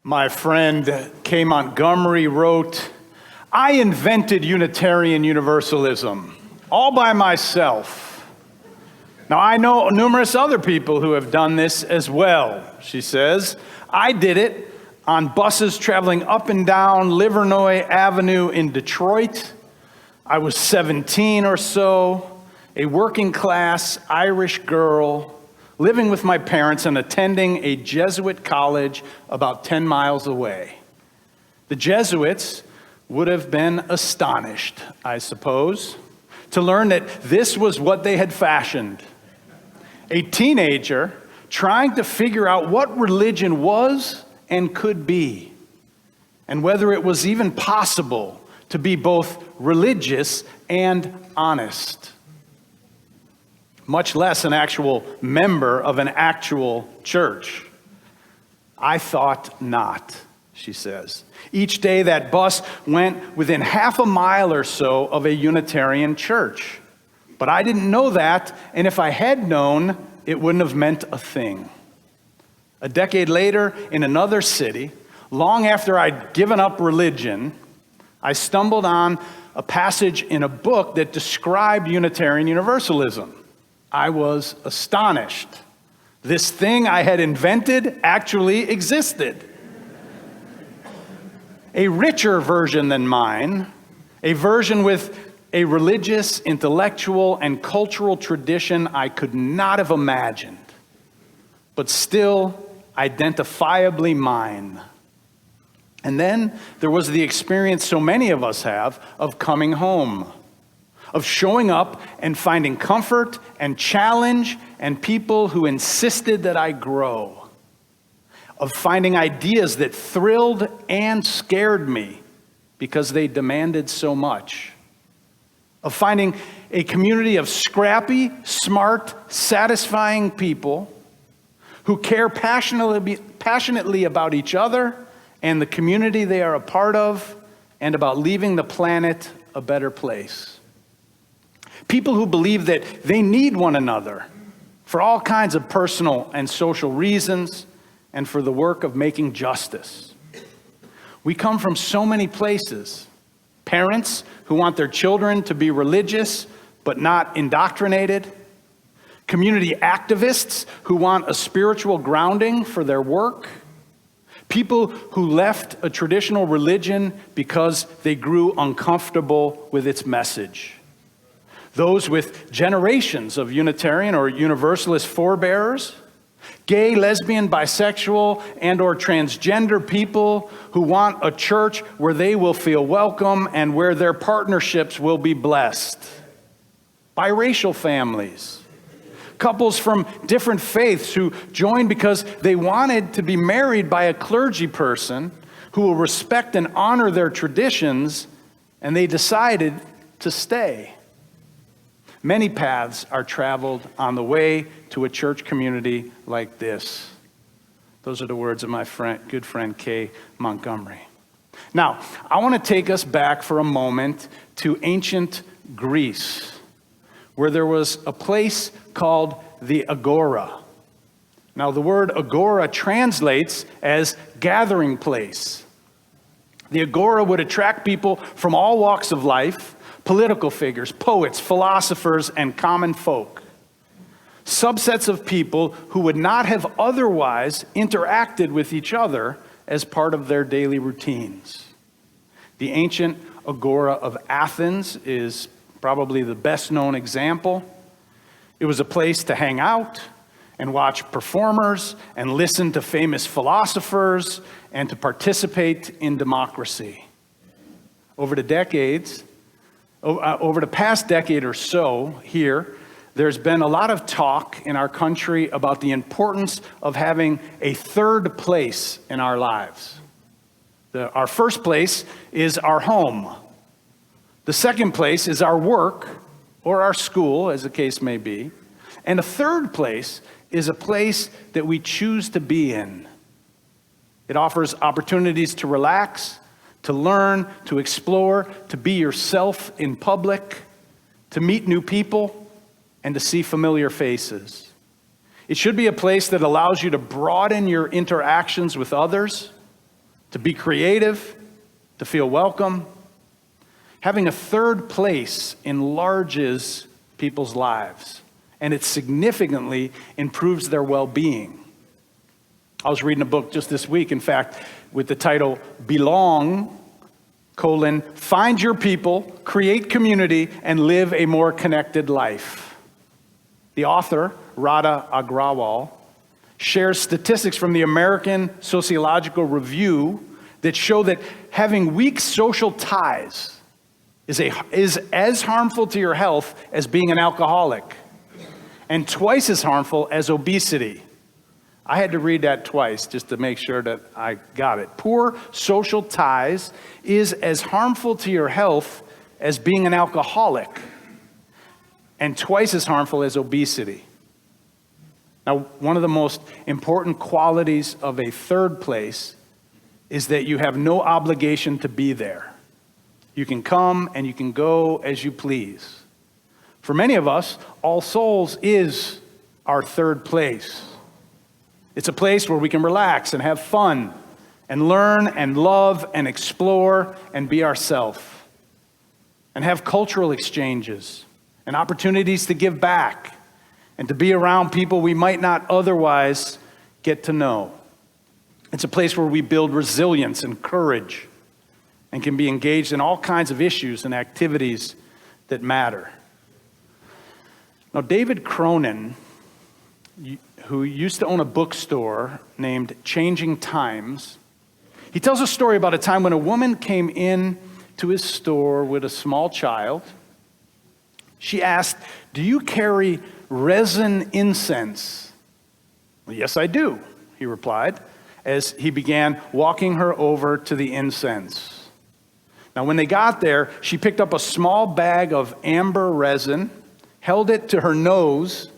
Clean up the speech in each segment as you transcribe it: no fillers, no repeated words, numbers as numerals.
My friend Kay Montgomery wrote, "I invented Unitarian Universalism all by myself. Now, I know numerous other people who have done this as well," she says. "I did it on buses traveling up and down Livernois Avenue in Detroit. I was 17 or so, a working class Irish girl, living with my parents and attending a Jesuit college about 10 miles away. The Jesuits would have been astonished, I suppose, to learn that this was what they had fashioned. A teenager trying to figure out what religion was and could be, and whether it was even possible to be both religious and honest, much less an actual member of an actual church. I thought not," she says. "Each day that bus went within half a mile or so of a Unitarian church. But I didn't know that, and if I had known, it wouldn't have meant a thing. A decade later, in another city, long after I'd given up religion, I stumbled on a passage in a book that described Unitarian Universalism. I was astonished. This thing I had invented actually existed. A richer version than mine, a version with a religious, intellectual, and cultural tradition I could not have imagined, but still identifiably mine. And then there was the experience so many of us have of coming home, of showing up and finding comfort and challenge and people who insisted that I grow, of finding ideas that thrilled and scared me because they demanded so much, of finding a community of scrappy, smart, satisfying people who care passionately about each other and the community they are a part of, and about leaving the planet a better place. People who believe that they need one another for all kinds of personal and social reasons and for the work of making justice. We come from so many places. Parents who want their children to be religious but not indoctrinated. Community activists who want a spiritual grounding for their work. People who left a traditional religion because they grew uncomfortable with its message. Those with generations of Unitarian or Universalist forebears, gay, lesbian, bisexual, and or transgender people who want a church where they will feel welcome and where their partnerships will be blessed. Biracial families, couples from different faiths who joined because they wanted to be married by a clergy person who will respect and honor their traditions, and they decided to stay. Many paths are traveled on the way to a church community like this. Those are the words of my good friend Kay Montgomery. Now, I want to take us back for a moment to ancient Greece, where there was a place called the Agora. Now, the word Agora translates as gathering place. The Agora would attract people from all walks of life, political figures, poets, philosophers, and common folk. Subsets of people who would not have otherwise interacted with each other as part of their daily routines. The ancient Agora of Athens is probably the best known example. It was a place to hang out and watch performers and listen to famous philosophers and to participate in democracy. Over the past decade or so here, there's been a lot of talk in our country about the importance of having a third place in our lives. Our first place is our home. The second place is our work or our school, as the case may be. And a third place is a place that we choose to be in. It offers opportunities to relax, to learn, to explore, to be yourself in public, to meet new people, and to see familiar faces. It should be a place that allows you to broaden your interactions with others, to be creative, to feel welcome. Having a third place enlarges people's lives, and it significantly improves their well-being. I was reading a book just this week, in fact, with the title, Belong, Find Your People, Create Community, and Live a More Connected Life. The author, Greek Agora, shares statistics from the American Sociological Review that show that having weak social ties is as harmful to your health as being an alcoholic, and twice as harmful as obesity. I had to read that twice just to make sure that I got it. Poor social ties is as harmful to your health as being an alcoholic, and twice as harmful as obesity. Now, one of the most important qualities of a third place is that you have no obligation to be there. You can come and you can go as you please. For many of us, All Souls is our third place. It's a place where we can relax and have fun and learn and love and explore and be ourselves and have cultural exchanges and opportunities to give back and to be around people we might not otherwise get to know. It's a place where we build resilience and courage and can be engaged in all kinds of issues and activities that matter. Now, David Cronin, who used to own a bookstore named Changing Times, he tells a story about a time when a woman came in to his store with a small child. She asked, "Do you carry resin incense?" "Well, yes, I do," he replied, as he began walking her over to the incense. Now, when they got there, she picked up a small bag of amber resin, held it to her nose,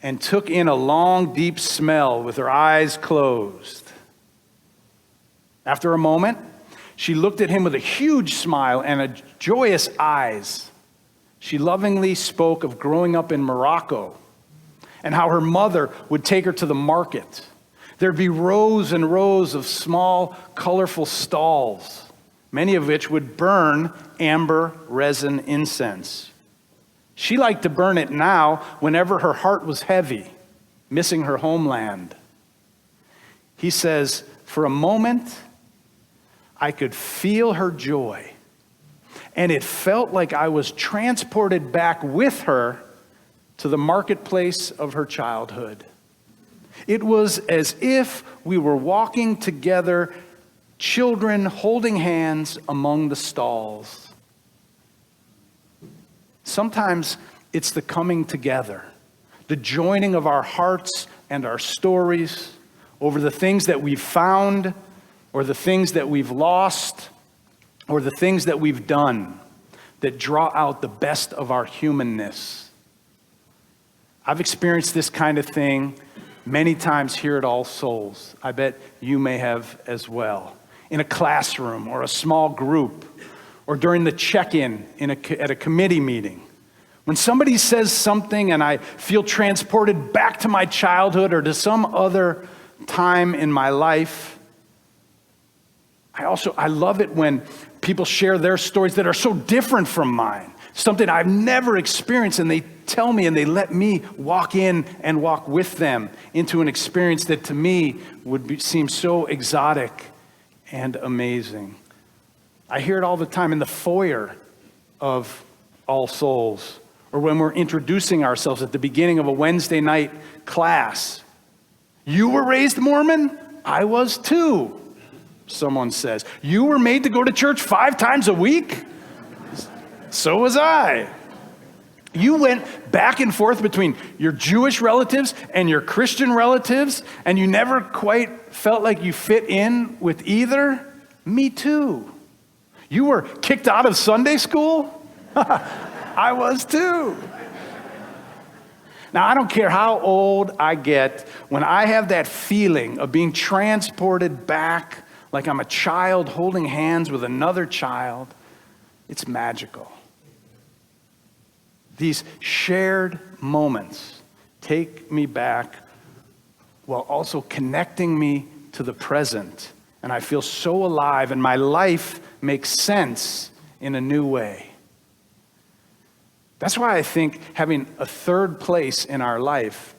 and took in a long, deep smell with her eyes closed. After a moment, she looked at him with a huge smile and joyous eyes. She lovingly spoke of growing up in Morocco and how her mother would take her to the market. There'd be rows and rows of small, colorful stalls, many of which would burn amber resin incense. She liked to burn it now whenever her heart was heavy, missing her homeland. He says, "For a moment, I could feel her joy, and it felt like I was transported back with her to the marketplace of her childhood. It was as if we were walking together, children holding hands among the stalls." Sometimes it's the coming together, the joining of our hearts and our stories over the things that we've found, or the things that we've lost, or the things that we've done, that draw out the best of our humanness. I've experienced this kind of thing many times here at All Souls. I bet you may have as well. In a classroom or a small group, or during the check-in at a committee meeting. When somebody says something and I feel transported back to my childhood or to some other time in my life. I love it when people share their stories that are so different from mine, something I've never experienced, and they tell me and they let me walk in and walk with them into an experience that to me seem so exotic and amazing. I hear it all the time in the foyer of All Souls, or when we're introducing ourselves at the beginning of a Wednesday night class. "You were raised Mormon? I was too," someone says. "You were made to go to church 5 times a week? So was I." You went back and forth between your Jewish relatives and your Christian relatives, and you never quite felt like you fit in with either? Me too. You were kicked out of Sunday school? I was too. Now, I don't care how old I get, when I have that feeling of being transported back like I'm a child holding hands with another child, it's magical. These shared moments take me back while also connecting me to the present and I feel so alive, and my life makes sense in a new way. That's why I think having a third place in our life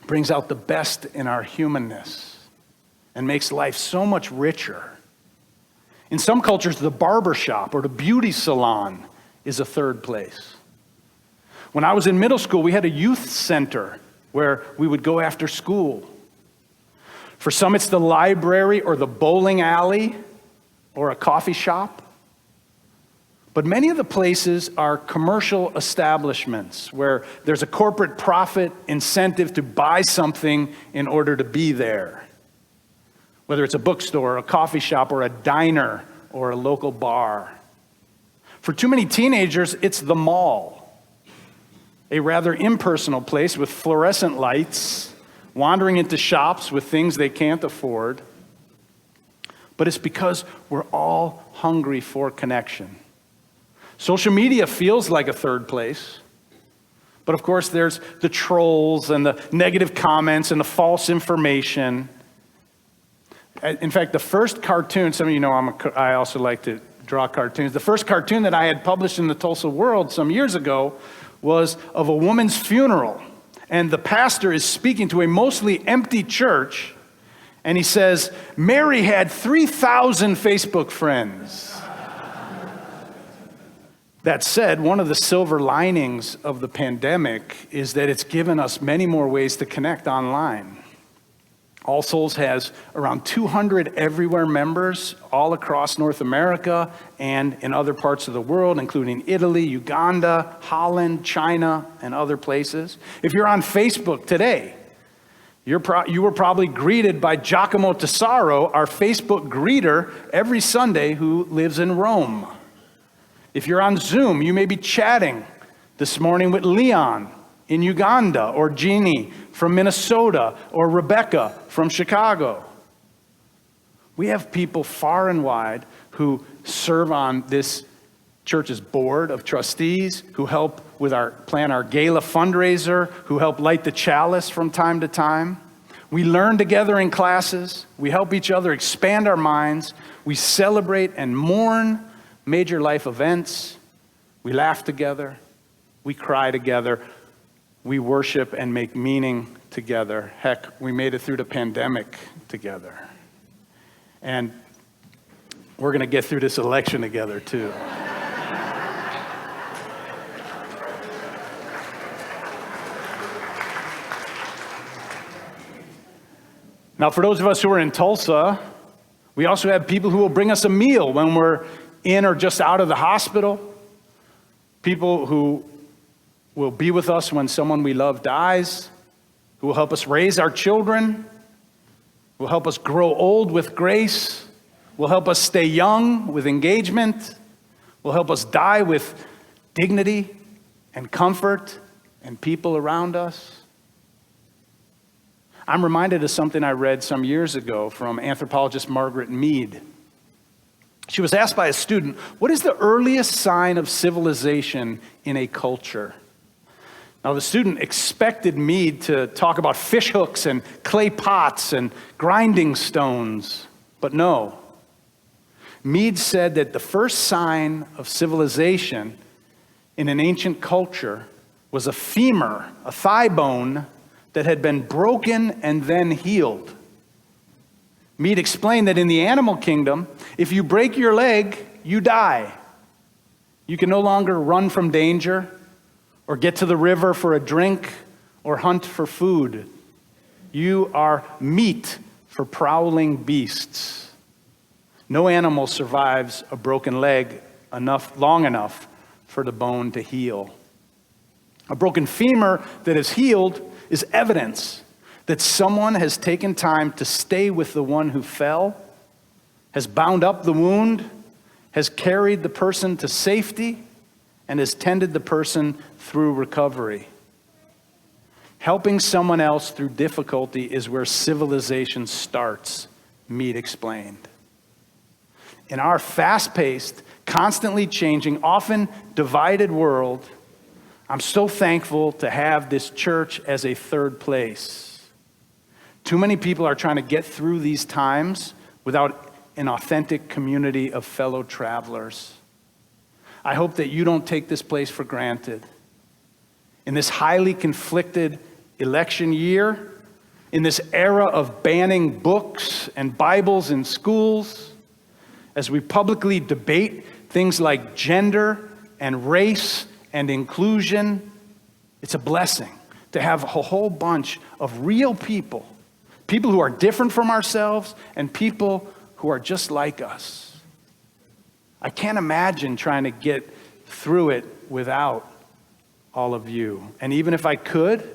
brings out the best in our humanness and makes life so much richer. In some cultures, the barber shop or the beauty salon is a third place. When I was in middle school, we had a youth center where we would go after school. For some, it's the library or the bowling alley or a coffee shop. But many of the places are commercial establishments where there's a corporate profit incentive to buy something in order to be there. Whether it's a bookstore, a coffee shop, or a diner, or a local bar. For too many teenagers, it's the mall, a rather impersonal place with fluorescent lights, wandering into shops with things they can't afford. But it's because we're all hungry for connection. Social media feels like a third place. But of course, there's the trolls and the negative comments and the false information. In fact, the first cartoon, some of you know I also like to draw cartoons. The first cartoon that I had published in the Tulsa World some years ago was of a woman's funeral. And the pastor is speaking to a mostly empty church. And he says, Mary had 3,000 Facebook friends. That said, one of the silver linings of the pandemic is that it's given us many more ways to connect online. All Souls has around 200 everywhere members all across North America and in other parts of the world, including Italy, Uganda, Holland, China, and other places. If you're on Facebook today, you were probably greeted by Giacomo Tesaro, our Facebook greeter, every Sunday who lives in Rome. If you're on Zoom, you may be chatting this morning with Leon in Uganda, or Jeannie from Minnesota, or Rebecca from Chicago. We have people far and wide who serve on this church's board of trustees, who help with plan our gala fundraiser, who help light the chalice from time to time. We learn together in classes. We help each other expand our minds. We celebrate and mourn major life events. We laugh together. We cry together. We worship and make meaning together. Heck, we made it through the pandemic together. And we're going to get through this election together, too. Now, for those of us who are in Tulsa, we also have people who will bring us a meal when we're in or just out of the hospital. People who will be with us when someone we love dies, who will help us raise our children, will help us grow old with grace, will help us stay young with engagement, will help us die with dignity and comfort and people around us. I'm reminded of something I read some years ago from anthropologist Margaret Mead. She was asked by a student, what is the earliest sign of civilization in a culture? Now, the student expected Mead to talk about fish hooks and clay pots and grinding stones, but no. Mead said that the first sign of civilization in an ancient culture was a femur, a thigh bone that had been broken and then healed. Mead explained that in the animal kingdom, if you break your leg, you die. You can no longer run from danger or get to the river for a drink or hunt for food. You are meat for prowling beasts. No animal survives a broken leg long enough for the bone to heal. A broken femur that is healed is evidence that someone has taken time to stay with the one who fell, has bound up the wound, has carried the person to safety, and has tended the person through recovery. Helping someone else through difficulty is where civilization starts, Mead explained. In our fast-paced, constantly changing, often divided world, I'm so thankful to have this church as a third place. Too many people are trying to get through these times without an authentic community of fellow travelers. I hope that you don't take this place for granted. In this highly conflicted election year, in this era of banning books and Bibles in schools, as we publicly debate things like gender and race and inclusion, it's a blessing to have a whole bunch of real people who are different from ourselves and people who are just like us. I can't imagine trying to get through it without all of you. And even if I could,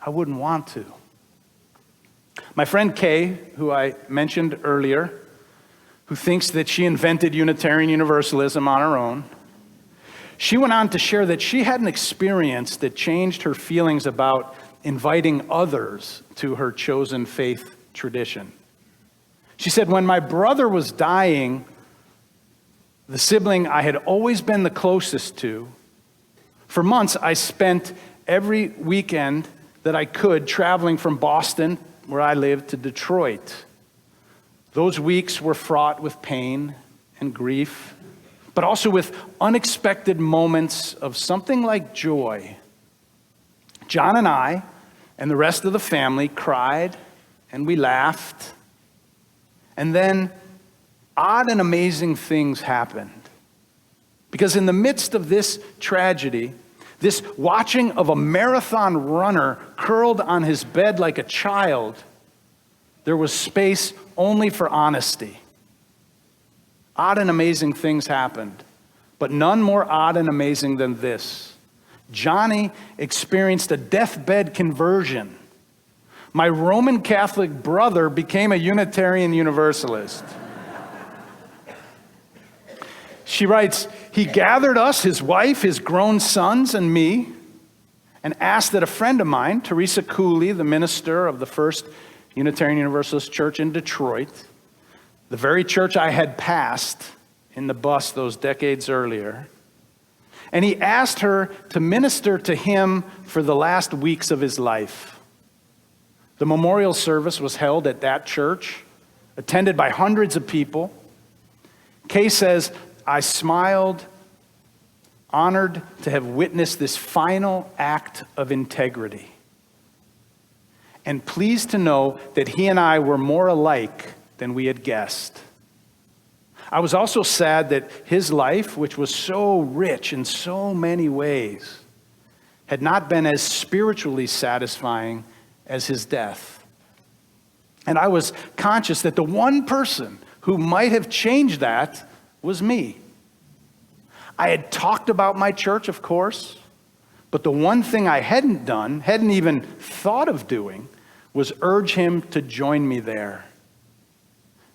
I wouldn't want to. My friend Kay, who I mentioned earlier, who thinks that she invented Unitarian Universalism on her own, she went on to share that she had an experience that changed her feelings about inviting others to her chosen faith tradition. She said, when my brother was dying, the sibling I had always been the closest to, for months I spent every weekend that I could traveling from Boston, where I lived, to Detroit. Those weeks were fraught with pain and grief, but also with unexpected moments of something like joy. John and I and the rest of the family cried and we laughed. And then odd and amazing things happened. Because in the midst of this tragedy, this watching of a marathon runner curled on his bed like a child, there was space only for honesty. Odd and amazing things happened, but none more odd and amazing than this. Johnny experienced a deathbed conversion. My Roman Catholic brother became a Unitarian Universalist. She writes, he gathered us, his wife, his grown sons, and me, and asked that a friend of mine, Teresa Cooley, the minister of the First Unitarian Universalist Church in Detroit, the very church I had passed in the bus those decades earlier, and he asked her to minister to him for the last weeks of his life. The memorial service was held at that church, attended by hundreds of people. Kay says, I smiled, honored to have witnessed this final act of integrity, and pleased to know that he and I were more alike than we had guessed. I was also sad that his life, which was so rich in so many ways, had not been as spiritually satisfying as his death. And I was conscious that the one person who might have changed that was me. I had talked about my church, of course, but the one thing I hadn't done, hadn't even thought of doing, was urge him to join me there.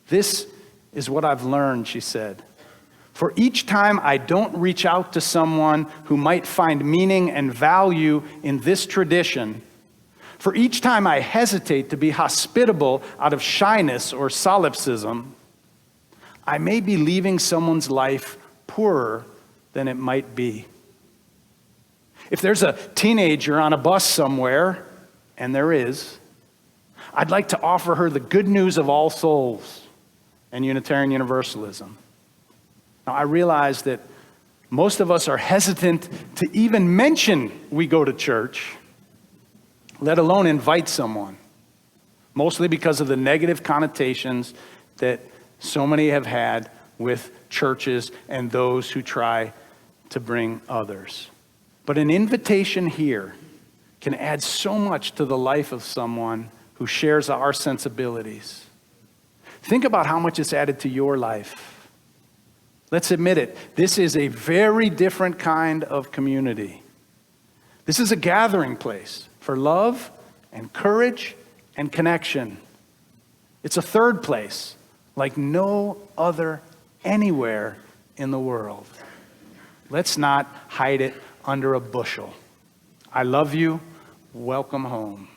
This is what I've learned, she said. For each time I don't reach out to someone who might find meaning and value in this tradition, for each time I hesitate to be hospitable out of shyness or solipsism, I may be leaving someone's life poorer than it might be. If there's a teenager on a bus somewhere, and there is, I'd like to offer her the good news of All Souls and Unitarian Universalism. Now, I realize that most of us are hesitant to even mention we go to church, let alone invite someone, mostly because of the negative connotations that so many have had with churches and those who try to bring others. But an invitation here can add so much to the life of someone who shares our sensibilities. Think about how much it's added to your life. Let's admit it, this is a very different kind of community. This is a gathering place for love and courage and connection. It's a third place like no other anywhere in the world. Let's not hide it under a bushel. I love you. Welcome home.